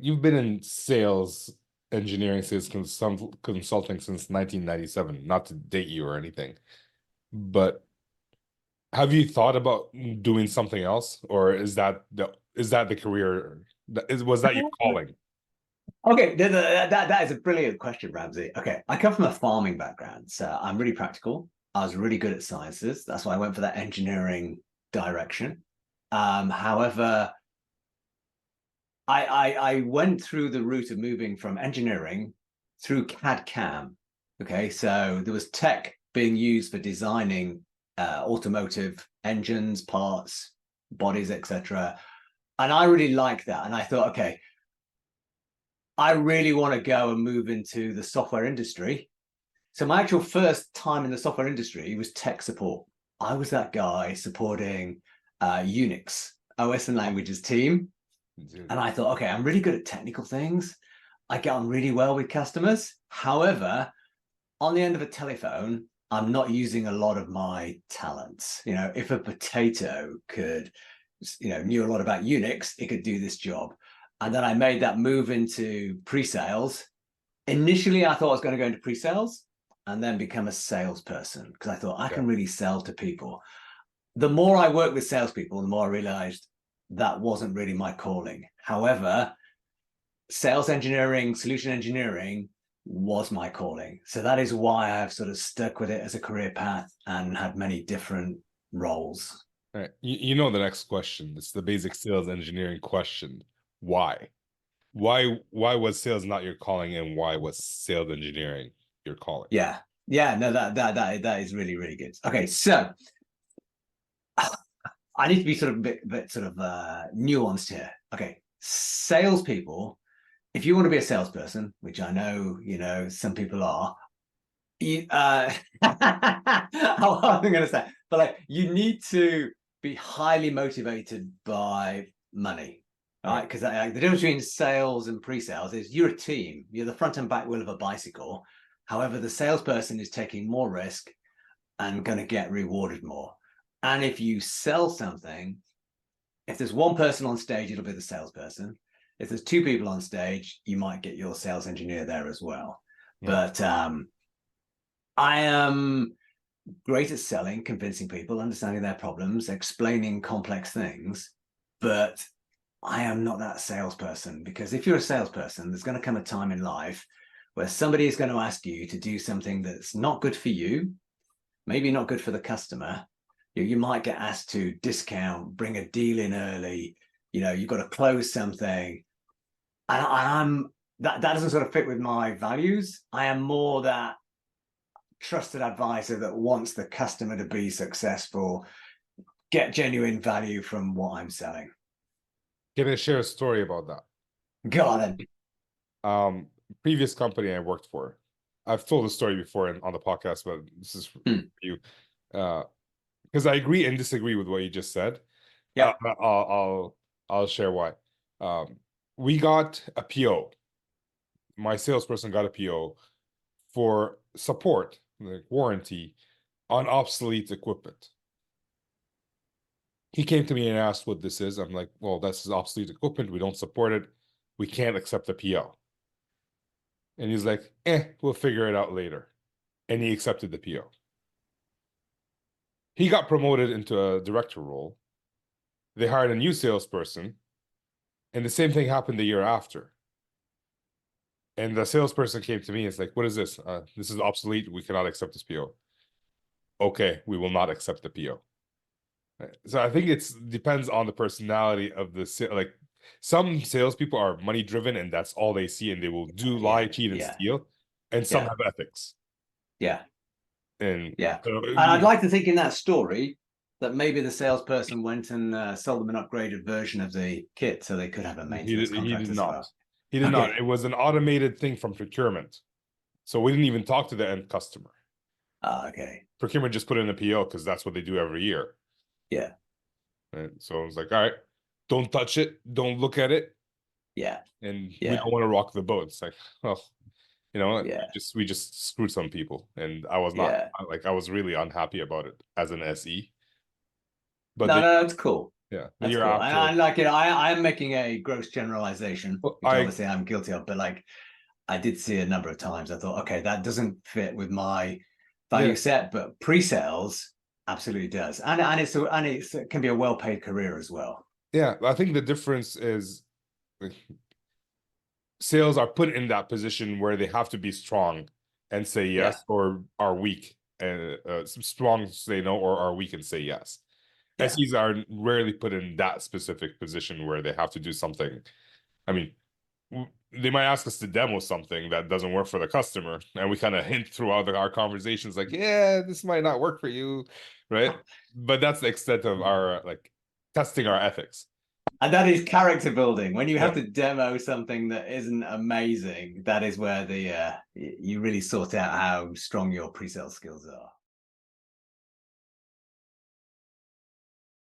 you've been in sales engineering, consulting since 1997, not to date you or anything, but have you thought about doing something else, or is that the career was that your calling? Okay, that is a brilliant question, Ramsey. Okay, I come from a farming background, so I'm really practical. I was really good at sciences. That's why I went for that engineering direction. However, I went through the route of moving from engineering through CAD CAM. Okay, so there was tech being used for designing automotive engines, parts, bodies, etc. And I really liked that. And I thought, okay, I really want to go and move into the software industry. So my actual first time in the software industry was tech support. I was that guy supporting Unix OS and languages team. And I thought, okay, I'm really good at technical things. I get on really well with customers. However, on the end of a telephone, I'm not using a lot of my talents. If a potato could, knew a lot about Unix, it could do this job. And then I made that move into pre-sales. Initially, I thought I was going to go into pre-sales and then become a salesperson because I thought I can really sell to people. The more I worked with salespeople, the more I realized that wasn't really my calling. However, sales engineering, solution engineering was my calling. So that is why I've sort of stuck with it as a career path and had many different roles. All right. You know the next question. It's the basic sales engineering question. Why? Why was sales not your calling, and why was sales engineering your calling? Yeah. Yeah, no, that is really, really good. Okay, so I need to be sort of a bit sort of nuanced here. Okay, salespeople, if you want to be a salesperson, which I know, some people are, how I'm going to say, but like you need to be highly motivated by money, right? Because the difference between sales and pre-sales is you're a team. You're the front and back wheel of a bicycle. However, the salesperson is taking more risk and going to get rewarded more. And if you sell something, if there's one person on stage, it'll be the salesperson. If there's two people on stage, you might get your sales engineer there as well. But I am great at selling, convincing people, understanding their problems, explaining complex things, but I am not that salesperson, because if you're a salesperson, there's going to come a time in life where somebody is going to ask you to do something that's not good for you, maybe not good for the customer. You might get asked to discount, bring a deal in early, you've got to close something. And that doesn't sort of fit with my values. I am more that trusted advisor that wants the customer to be successful, get genuine value from what I'm selling. Can I share a story about that? Go on then. Previous company I worked for, I've told the story before on the podcast, but this is for you. Because I agree and disagree with what you just said. Yeah. I'll share why. We got a PO. My salesperson got a PO for support, like warranty, on obsolete equipment. He came to me and asked what this is. I'm like, well, this is obsolete equipment. We don't support it. We can't accept the PO. And he's like, we'll figure it out later. And he accepted the PO. He got promoted into a director role. They hired a new salesperson. And the same thing happened the year after. And the salesperson came to me and it's like, what is this? This is obsolete. We cannot accept this PO. Okay, we will not accept the PO. So I think it depends on the personality of the like some salespeople are money driven and that's all they see and they will do lie, cheat, and steal. And some have ethics. Yeah. And and I'd like to think in that story that maybe the salesperson went and sold them an upgraded version of the kit so they could have a maintenance contract as well. He did not. It was an automated thing from procurement. So we didn't even talk to the end customer. Okay. Procurement just put in a PO because that's what they do every year. Yeah. And so I was like, all right, don't touch it. Don't look at it. Yeah. And we don't want to rock the boat. It's like, well, we just screwed some people. And I was not I was really unhappy about it as an SE. But no, it's cool. Yeah, the That's year cool. after. And like, I'm making a gross generalization, Well, which obviously I'm guilty of, but like, I did see a number of times. I thought, okay, that doesn't fit with my value Yeah, set, but pre-sales absolutely does, and it can be a well-paid career as well. yeah. I think the difference is like, sales are put in that position where they have to be strong and say Yeah, yes, or are weak and strong to say no, or are weak and say yes. yeah. SEs are rarely put in that specific position where they have to do something. I mean, they might ask us to demo something that doesn't work for the customer, and we kind of hint throughout our conversations, like, yeah, this might not work for you, right? But that's the extent of our like testing our ethics. And that is character building. When you Yeah. have to demo something that isn't amazing, that is where the you really sort out how strong your pre-sale skills are.